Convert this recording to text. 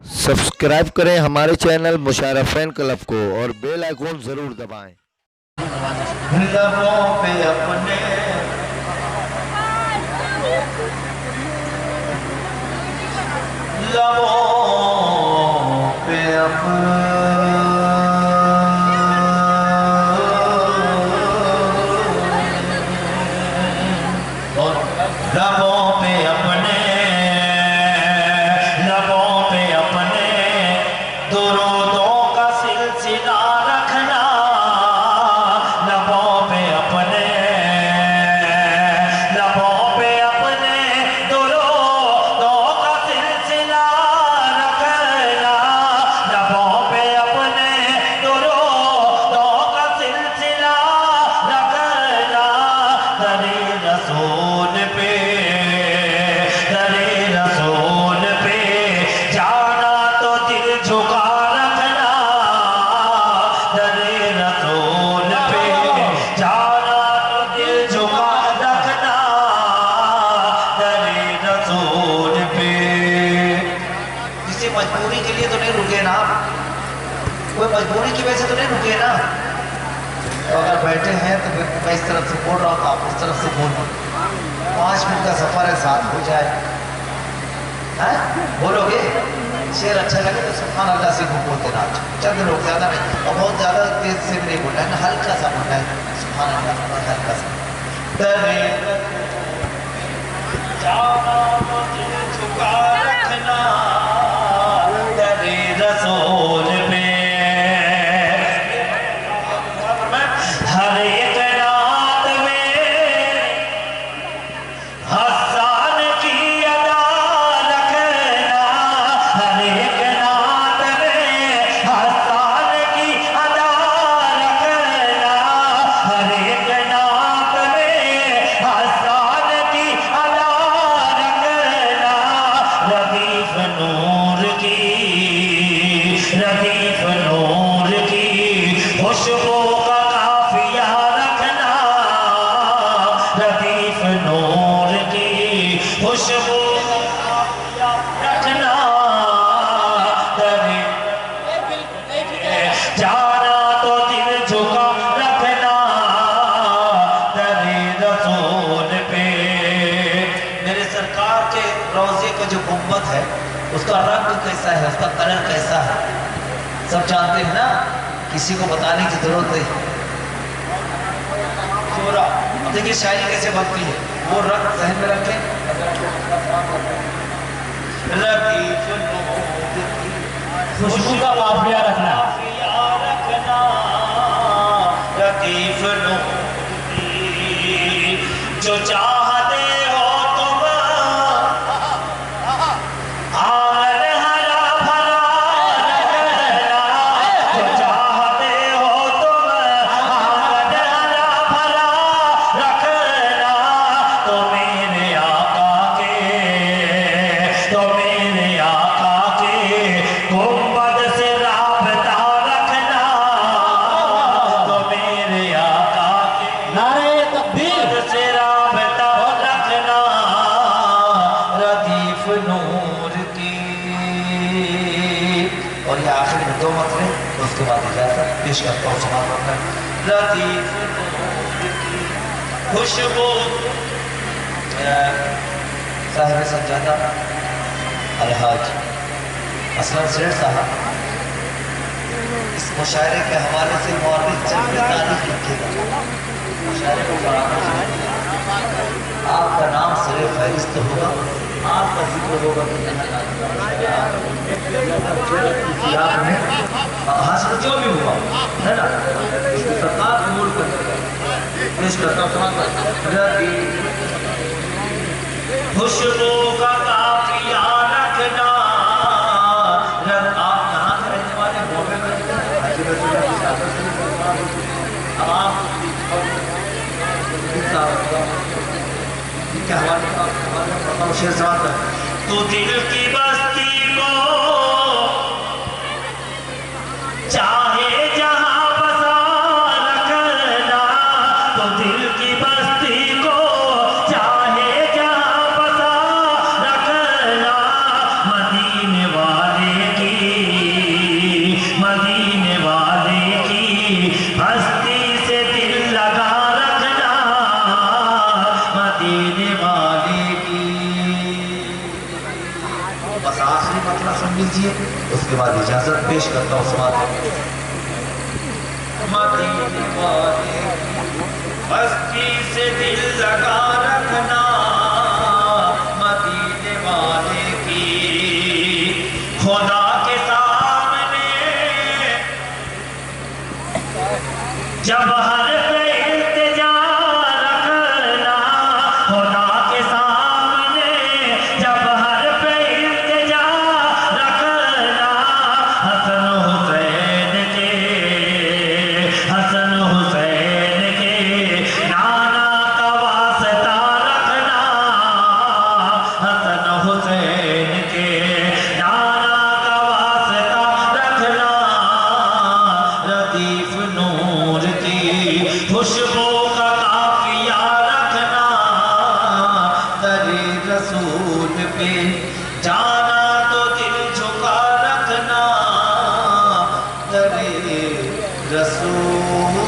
Subscribe करें हमारे channel मुशायरा fan club को और बेल आइकॉन जरूर दबाएं। लबों पे अपने लबों पे मजबूरी के लिए तो नहीं रुके ना, कोई मजबूरी की वजह से तो नहीं रुके ना। तो अगर बैठे हैं तो मैं इस तरफ से बोल रहा हूँ, आप उस तरफ से बोलो। 5 मिनट का सफर है, साथ हो जाए, हैं? बोलोगे? शेर अच्छा लगे तो सुभान अल्लाह से बोलते ना। चंद लोग, ज़्यादा नहीं, और बहुत ज़्यादा तेज से भी नहीं बोलना है, हल्का सा बोलना है, सुभान अल्लाह, हल्का सा। रसूल पे हर एक रात में हसन की अदा रखना, हर एक रात में हसन की अदा रखना, हर एक रात में हसन की अदा रखना। लतीफ नूर की लतीफ नूर की खुशबू का काफिया रखना, लतीफ नूर की खुशबू का काफिया रखना। जाना तो दिल झुका रखना दरे रसूल पे। मेरे सरकार के रोज़े का जो गुंबद है, उसका रंग कैसा है, उसका कलर कैसा है, सब जानते हैं ना, किसी को बताने की जरूरत नहीं। अब देखिए शायरी कैसे बनती है, वो रंग ज़हन में रखें। खुशबू का काफिया रखना, लतीफ जो चाहते हो तुम आर हरा भरा रखना, जो चाहते हो तुम आर हरा भरा रखना। तो मेरे आका के गुंबद से राबता रखना, तो मेरे आका के नारे तकबीर से राबता रखना। लतीफ नूर की, और ये आखिरी में 2 मतले, तो उसके बाद इजाजत पेश करता हूँ समाज में। लतीफ नूर की खुशबू साहिब सज्जादा अलहाज असलम सेठ साहब इस मुशायरे के हवाले से मौलिक चंद तारीख लिखेगा। मुशायरे को पढ़ाना, आपका नाम सरे फहरिस्त होगा, आपका जिक्र होगा कि आपने हासिल जो भी हुआ है ना, इसकी सरकार मूल पर पेश करता हूँ। खुशबू का काफिया रखना। आप यहाँ से रहने वाले बॉम्बे में, अब आप क्या हवाले शेर सवाल कर, तू दिल की बस्ती को चाहे जहाँ बसा रखना, तो दिल की बस्ती को चाहे जहाँ बसा रखना। मदीने वाले मसला सुन लीजिए, उसके बाद इजाजत पेश करता हूँ समाज। मदीने वाले बस्ती से दिल लगा रखना, मदीने वाले की खुदा के सामने जब हर पे इल्तिजा रखना, खुदा के सामने जब हर पे इल्तिजा रखना, हसन हुसैन के नाना का वास्ता रखना, हसन हुसैन के नाना का वास्ता रखना, लतीफ नूर की खुशबू का काफिया रखना, दरे रसूल पे जाना तो दिल झुका रखना, दरे रसूल